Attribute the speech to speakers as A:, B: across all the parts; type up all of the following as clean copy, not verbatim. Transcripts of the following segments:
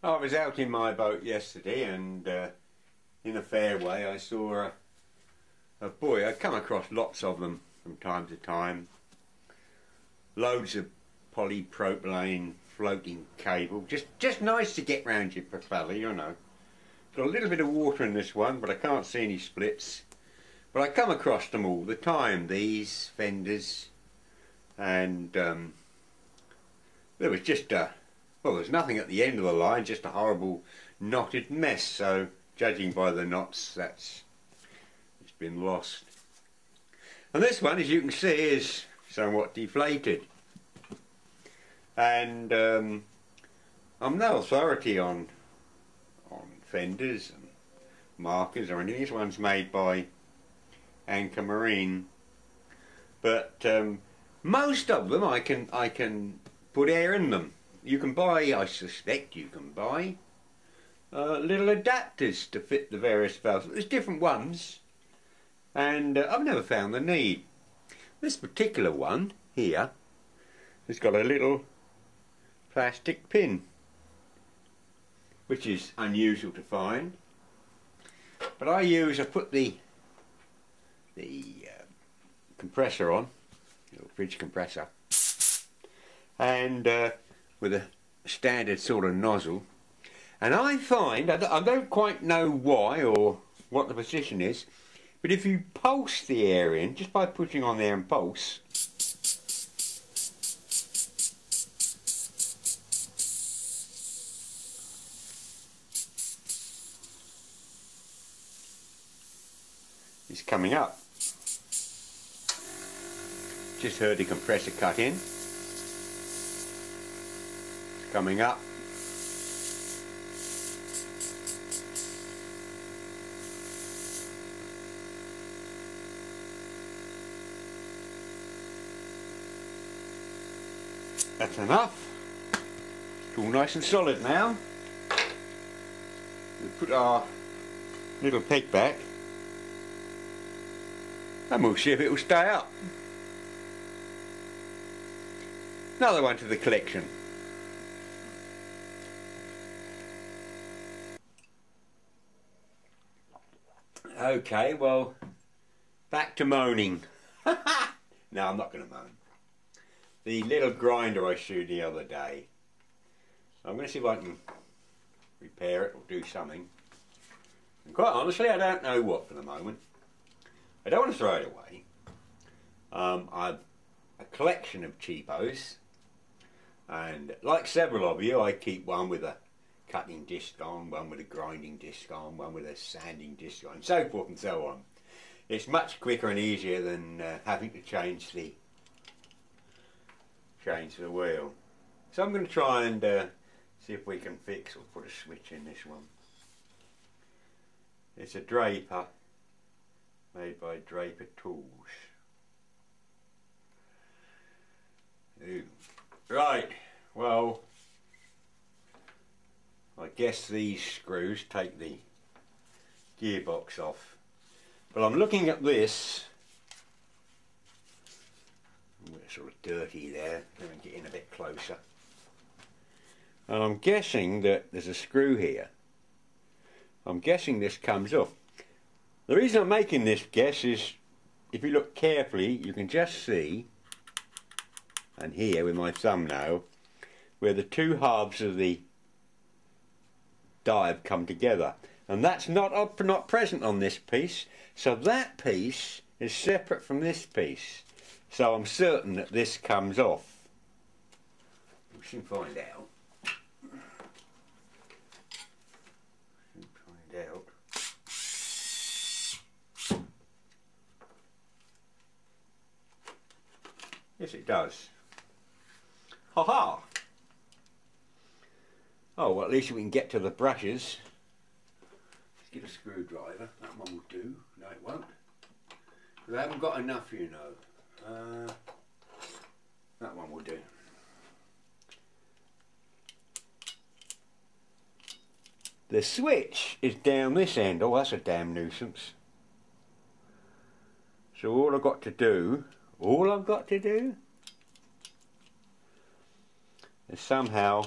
A: I was out in my boat yesterday and in a fairway I saw a buoy. I come across lots of them from time to time. Loads of polypropylene floating cable. Just nice to get round your propeller, you know. Got a little bit of water in this one, but I can't see any splits. But I come across them all the time, these fenders. And there was just well, there's nothing at the end of the line, just a horrible knotted mess. So judging by the knots, it's been lost. And this one, as you can see, is somewhat deflated. And I'm no authority on fenders and markers or anything. This one's made by Anchor Marine, but most of them I can put air in them. You can buy, I suspect you can buy little adapters to fit the various valves. There's different ones, and I've never found the need. This particular one here has got a little plastic pin, which is unusual to find. But I put the compressor on, little fridge compressor, and with a standard sort of nozzle, and I find, I don't quite know why or what the position is, but if you pulse the air in, just by putting on there and pulse, it's coming up. Just heard the compressor cut in. It's coming up. That's enough. It's all nice and solid now. We'll put our little peg back and we'll see if it will stay up. Another one to the collection. Okay, well, back to moaning. No, I'm not going to moan. The little grinder I showed the other day, I'm going to see if I can repair it or do something. And quite honestly, I don't know what for the moment. I don't want to throw it away. I've a collection of cheapos, and like several of you, I keep one with a cutting disc on, one with a grinding disc on, one with a sanding disc on, and so forth and so on. It's much quicker and easier than having to change the wheel. So I'm going to try and see if we can fix or put a switch in this one. It's a Draper, made by Draper Tools. Ooh. Right, well, I guess these screws take the gearbox off, but I'm looking at this. It's sort of dirty there. Let me get in a bit closer. And I'm guessing that there's a screw here. I'm guessing this comes off. The reason I'm making this guess is, if you look carefully, you can just see, and here with my thumbnail, where the two halves of the die have come together, and that's not present on this piece. So that piece is separate from this piece. So I'm certain that this comes off. We should find out. Yes, it does. Ha ha! Oh, well, at least we can get to the brushes. Let's get a screwdriver. That one will do. No, it won't. I haven't got enough, you know. That one will do. The switch is down this end. Oh, that's a damn nuisance. So all I've got to do is somehow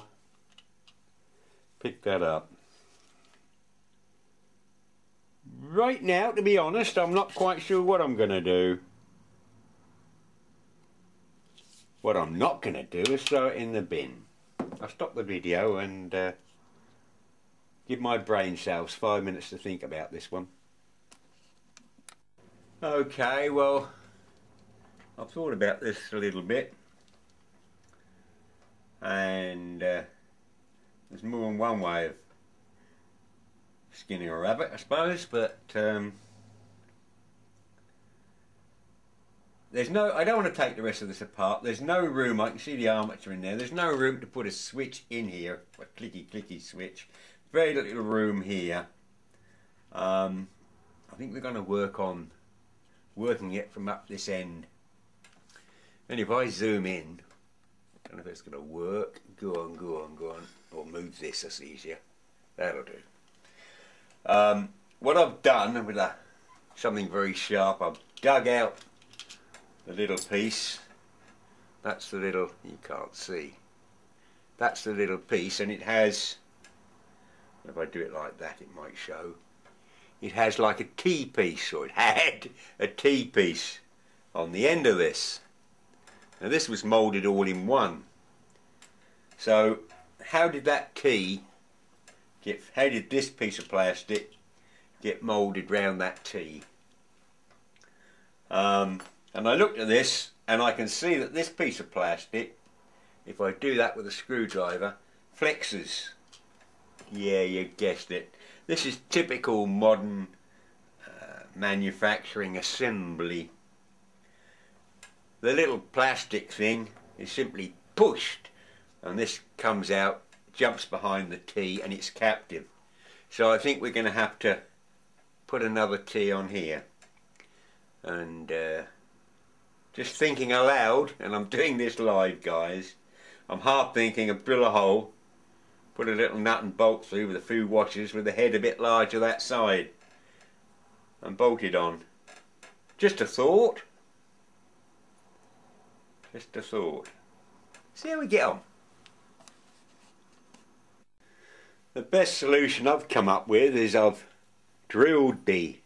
A: pick that up. Right now, to be honest, I'm not quite sure what I'm going to do. What I'm not going to do is throw it in the bin. I'll stop the video and give my brain cells 5 minutes to think about this one. Okay, well, I've thought about this a little bit, and there's more than one way of skinning a rabbit, I suppose, but there's no, I don't want to take the rest of this apart. There's no room, I can see the armature in there, there's no room to put a switch in here, a clicky switch. Very little room here. I think we're going to work on working it from up this end. And if I zoom in, I don't know if it's going to work. Go on. Or move this, that's easier. That'll do. What I've done with something very sharp, I've dug out the little piece. That's the little, you can't see. That's the little piece, and it has, if I do it like that it might show. It has like a T-piece, or it had a T-piece on the end of this. Now this was moulded all in one. So how did that T get, how did this piece of plastic get moulded round that T? And I looked at this and I can see that this piece of plastic, if I do that with a screwdriver, flexes. Yeah, you guessed it. This is typical modern manufacturing assembly. The little plastic thing is simply pushed and this comes out, jumps behind the T, and it's captive. So I think we're going to have to put another T on here. And just thinking aloud, and I'm doing this live guys, I'm half thinking of drill a hole, put a little nut and bolt through with a few washers with the head a bit larger that side and bolt it on. Just a thought. Just a thought. See how we get on. The best solution I've come up with is I've drilled the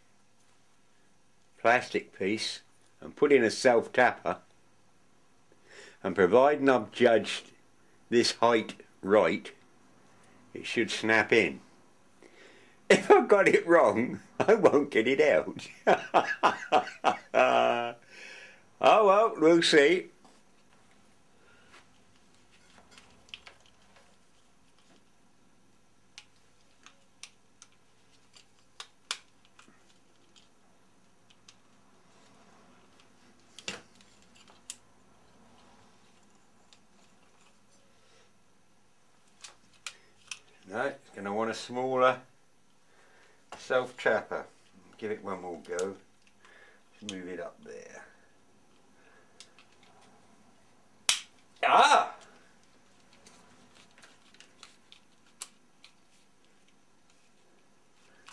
A: plastic piece and put in a self-tapper, and providing I've judged this height right, it should snap in. If I've got it wrong, I won't get it out. Oh well, we'll see. No, it's going to want a smaller self-tapper. Give it one more go. Just move it up there. Ah!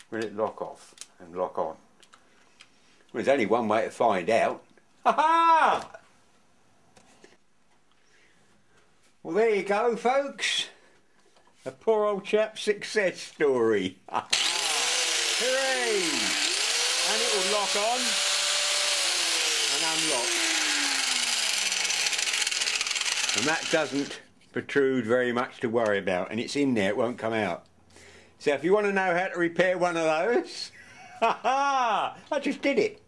A: Will it lock off and lock on? Well, there's only one way to find out. Ha ha! Well, there you go, folks. A poor old chap's success story. Hooray! And it will lock on and unlock. And that doesn't protrude very much to worry about, and it's in there, it won't come out. So if you want to know how to repair one of those, ha ha! I just did it.